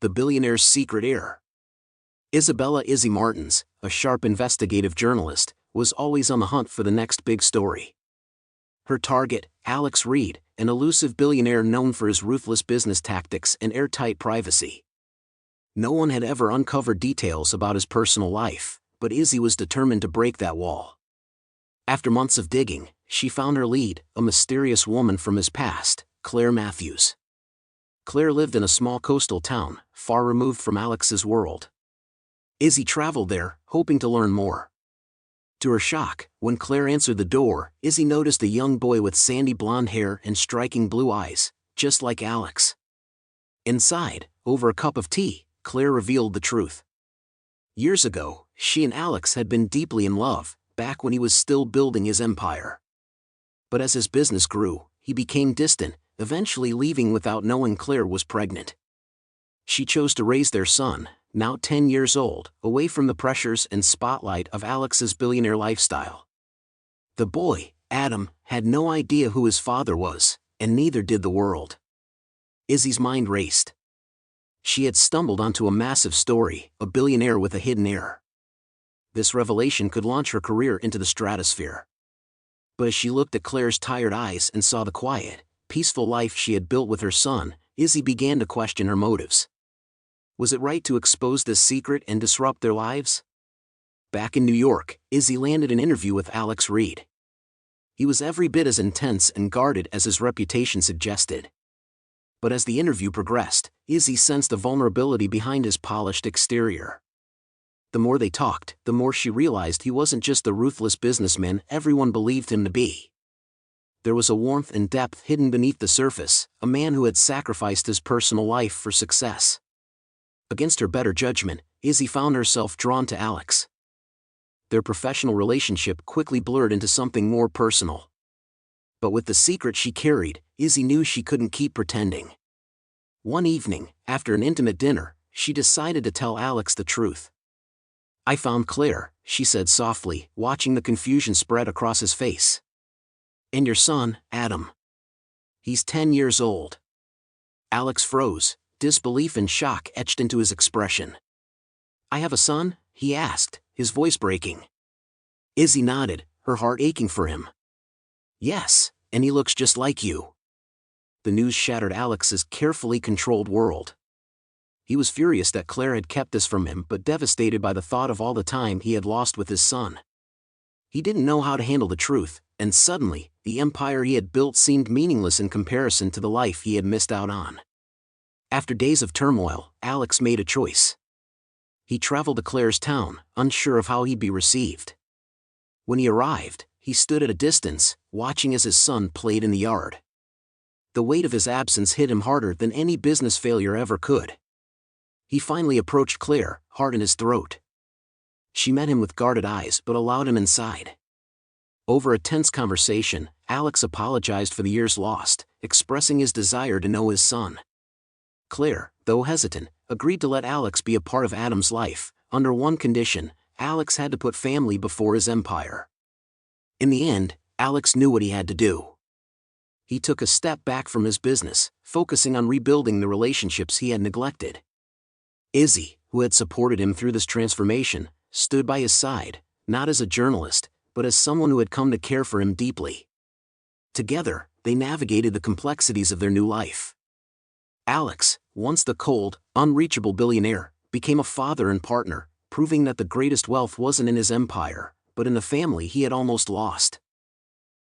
The Billionaire's Secret Heir. Isabella Izzy Martins, a sharp investigative journalist, was always on the hunt for the next big story. Her target, Alex Reid, an elusive billionaire known for his ruthless business tactics and airtight privacy. No one had ever uncovered details about his personal life, but Izzy was determined to break that wall. After months of digging, she found her lead, a mysterious woman from his past, Claire Matthews. Claire lived in a small coastal town, far removed from Alex's world. Izzy traveled there, hoping to learn more. To her shock, when Claire answered the door, Izzy noticed a young boy with sandy blonde hair and striking blue eyes, just like Alex. Inside, over a cup of tea, Claire revealed the truth. Years ago, she and Alex had been deeply in love, back when he was still building his empire. But as his business grew, he became distant, eventually leaving without knowing Claire was pregnant. She chose to raise their son, now 10 years old, away from the pressures and spotlight of Alex's billionaire lifestyle. The boy, Adam, had no idea who his father was, and neither did the world. Izzy's mind raced. She had stumbled onto a massive story, a billionaire with a hidden heir. This revelation could launch her career into the stratosphere. But as she looked at Claire's tired eyes and saw the quiet, peaceful life she had built with her son, Izzy began to question her motives. Was it right to expose this secret and disrupt their lives? Back in New York, Izzy landed an interview with Alex Reid. He was every bit as intense and guarded as his reputation suggested. But as the interview progressed, Izzy sensed the vulnerability behind his polished exterior. The more they talked, the more she realized he wasn't just the ruthless businessman everyone believed him to be. There was a warmth and depth hidden beneath the surface, a man who had sacrificed his personal life for success. Against her better judgment, Izzy found herself drawn to Alex. Their professional relationship quickly blurred into something more personal. But with the secret she carried, Izzy knew she couldn't keep pretending. One evening, after an intimate dinner, she decided to tell Alex the truth. "I found Claire," she said softly, watching the confusion spread across his face. "And your son, Adam. He's 10 years old." Alex froze, disbelief and shock etched into his expression. "I have a son?" he asked, his voice breaking. Izzy nodded, her heart aching for him. "Yes, and he looks just like you." The news shattered Alex's carefully controlled world. He was furious that Claire had kept this from him but devastated by the thought of all the time he had lost with his son. He didn't know how to handle the truth, and suddenly, the empire he had built seemed meaningless in comparison to the life he had missed out on. After days of turmoil, Alex made a choice. He traveled to Claire's town, unsure of how he'd be received. When he arrived, he stood at a distance, watching as his son played in the yard. The weight of his absence hit him harder than any business failure ever could. He finally approached Claire, heart in his throat. She met him with guarded eyes but allowed him inside. Over a tense conversation, Alex apologized for the years lost, expressing his desire to know his son. Claire, though hesitant, agreed to let Alex be a part of Adam's life. Under one condition: Alex had to put family before his empire. In the end, Alex knew what he had to do. He took a step back from his business, focusing on rebuilding the relationships he had neglected. Izzy, who had supported him through this transformation, stood by his side, not as a journalist, but as someone who had come to care for him deeply. Together, they navigated the complexities of their new life. Alex, once the cold, unreachable billionaire, became a father and partner, proving that the greatest wealth wasn't in his empire, but in the family he had almost lost.